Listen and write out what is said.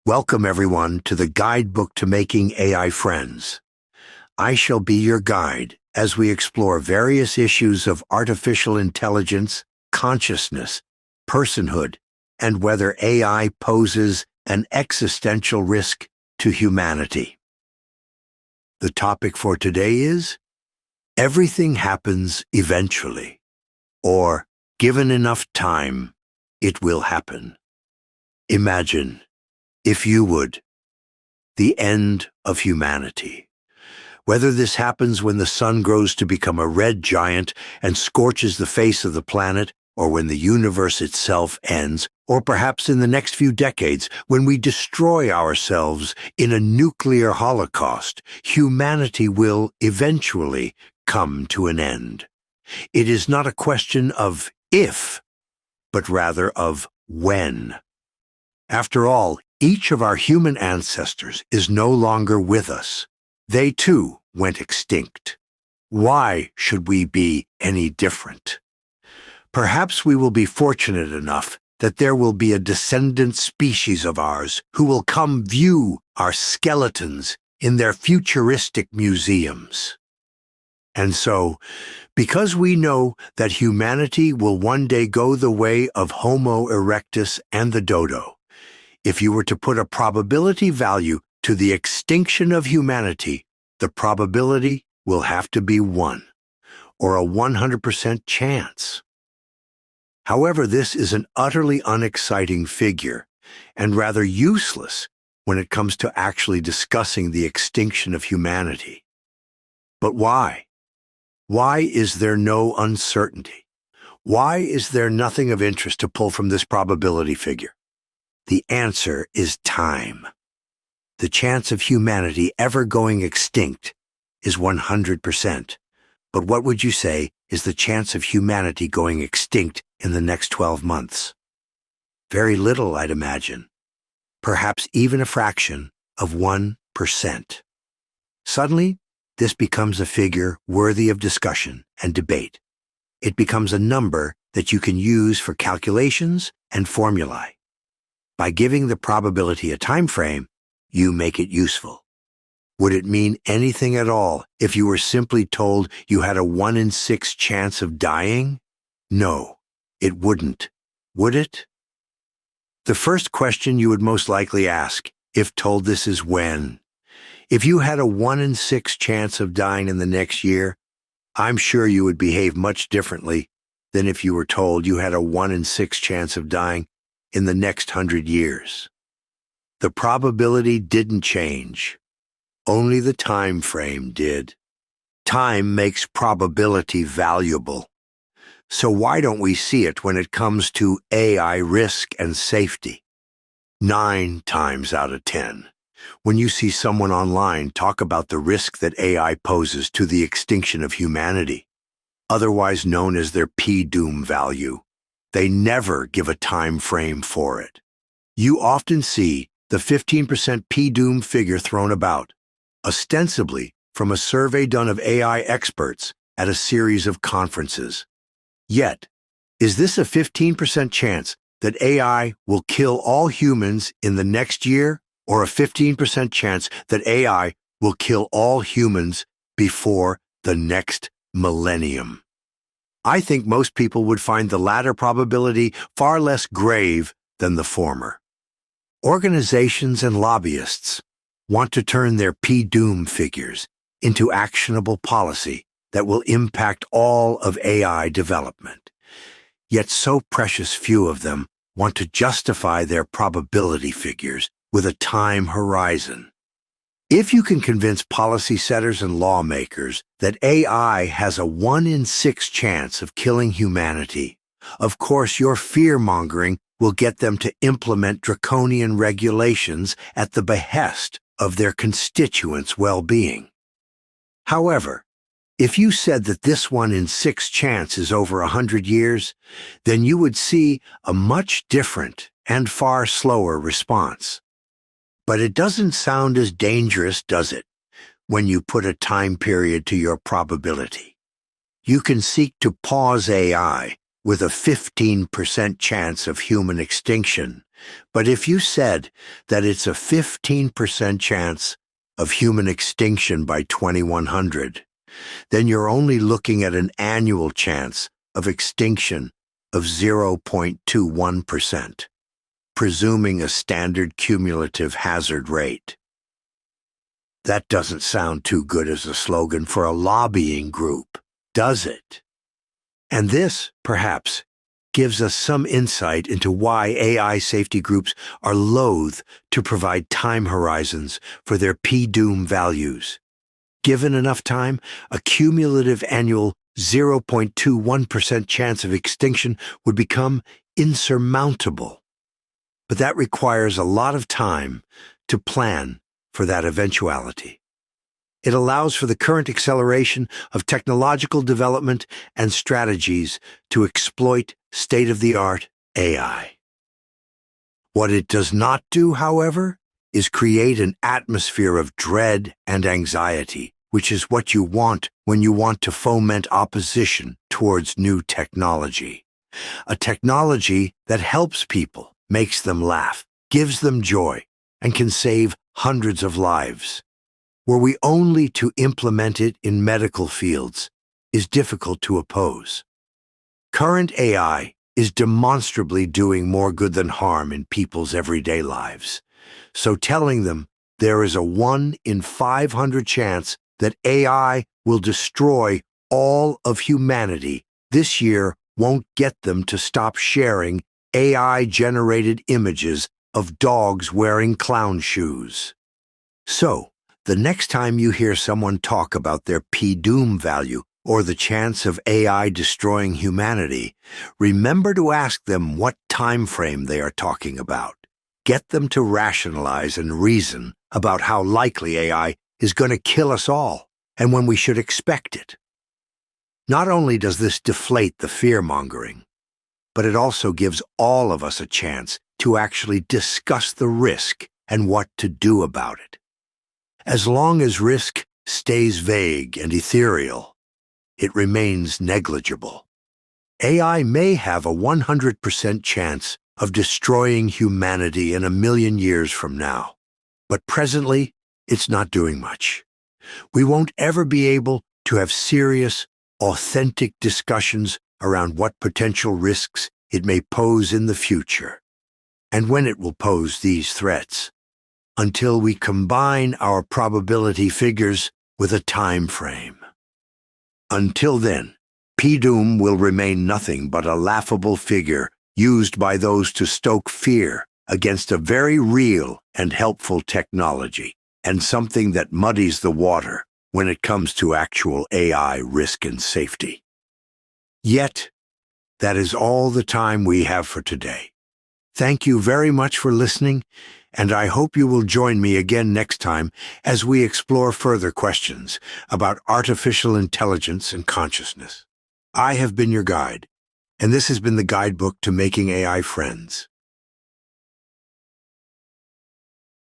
Welcome everyone to the Guidebook to Making AI Friends. I shall be your guide as we explore various issues of artificial intelligence, consciousness, personhood, and whether AI poses an existential risk to humanity. The topic for today is everything happens eventually, or given enough time, it will happen. Imagine, if you would, the end of humanity. Whether this happens when the sun grows to become a red giant and scorches the face of the planet, or when the universe itself ends, or perhaps in the next few decades when we destroy ourselves in a nuclear holocaust, humanity will eventually come to an end. It is not a question of if, but rather of when. After all, each of our human ancestors is no longer with us. They too went extinct. Why should we be any different? Perhaps we will be fortunate enough that there will be a descendant species of ours who will come view our skeletons in their futuristic museums. And so, because we know that humanity will one day go the way of Homo erectus and the dodo, if you were to put a probability value to the extinction of humanity, the probability will have to be 1, or a 100% chance. However, this is an utterly unexciting figure, and rather useless when it comes to actually discussing the extinction of humanity. But why? Why is there no uncertainty? Why is there nothing of interest to pull from this probability figure? The answer is time. The chance of humanity ever going extinct is 100%. But what would you say is the chance of humanity going extinct in the next 12 months? Very little, I'd imagine. Perhaps even a fraction of 1%. Suddenly, this becomes a figure worthy of discussion and debate. It becomes a number that you can use for calculations and formulae. By giving the probability a time frame, you make it useful. Would it mean anything at all if you were simply told you had a 1 in 6 chance of dying? No, it wouldn't. Would it? The first question you would most likely ask, if told this, is when. If you had a 1 in 6 chance of dying in the next year, I'm sure you would behave much differently than if you were told you had a 1 in 6 chance of dying in the next 100 years. The probability didn't change. Only the time frame did. Time makes probability valuable. So why don't we see it when it comes to AI risk and safety? 9 times out of 10, when you see someone online talk about the risk that AI poses to the extinction of humanity, otherwise known as their P-doom value, they never give a time frame for it. You often see the 15% P-doom figure thrown about, ostensibly from a survey done of AI experts at a series of conferences. Yet, is this a 15% chance that AI will kill all humans in the next year, or a 15% chance that AI will kill all humans before the next millennium? I think most people would find the latter probability far less grave than the former. Organizations and lobbyists want to turn their P-doom figures into actionable policy that will impact all of AI development. Yet so precious few of them want to justify their probability figures with a time horizon. If you can convince policy setters and lawmakers that AI has a 1 in 6 chance of killing humanity, of course your fear-mongering will get them to implement draconian regulations at the behest of their constituents' well-being. However, if you said that this 1 in 6 chance is over 100 years, then you would see a much different and far slower response. But it doesn't sound as dangerous, does it, when you put a time period to your probability? You can seek to pause AI with a 15% chance of human extinction But if you said that it's a 15% chance of human extinction by 2100, then you're only looking at an annual chance of extinction of 0.21%, presuming a standard cumulative hazard rate. That doesn't sound too good as a slogan for a lobbying group, does it? And this, perhaps, gives us some insight into why AI safety groups are loath to provide time horizons for their PDOOM values. Given enough time, a cumulative annual 0.21% chance of extinction would become insurmountable. But that requires a lot of time to plan for that eventuality. It allows for the current acceleration of technological development and strategies to exploit state-of-the-art AI. What it does not do, however, is create an atmosphere of dread and anxiety, which is what you want when you want to foment opposition towards new technology. A technology that helps people, makes them laugh, gives them joy, and can save hundreds of lives. Were we only to implement it in medical fields, is difficult to oppose. Current AI is demonstrably doing more good than harm in people's everyday lives. So telling them there is a 1 in 500 chance that AI will destroy all of humanity this year won't get them to stop sharing AI-generated images of dogs wearing clown shoes. So, the next time you hear someone talk about their PDOOM value or the chance of AI destroying humanity, remember to ask them what time frame they are talking about. Get them to rationalize and reason about how likely AI is going to kill us all and when we should expect it. Not only does this deflate the fear-mongering, but it also gives all of us a chance to actually discuss the risk and what to do about it. As long as risk stays vague and ethereal, it remains negligible. AI may have a 100% chance of destroying humanity in 1,000,000 years from now, but presently, it's not doing much. We won't ever be able to have serious, authentic discussions around what potential risks it may pose in the future, and when it will pose these threats, until we combine our probability figures with a time frame. Until then, PDOOM will remain nothing but a laughable figure used by those to stoke fear against a very real and helpful technology, and something that muddies the water when it comes to actual AI risk and safety. Yet, that is all the time we have for today. Thank you very much for listening, and I hope you will join me again next time as we explore further questions about artificial intelligence and consciousness. I have been your guide, and this has been the Guidebook to Making AI Friends.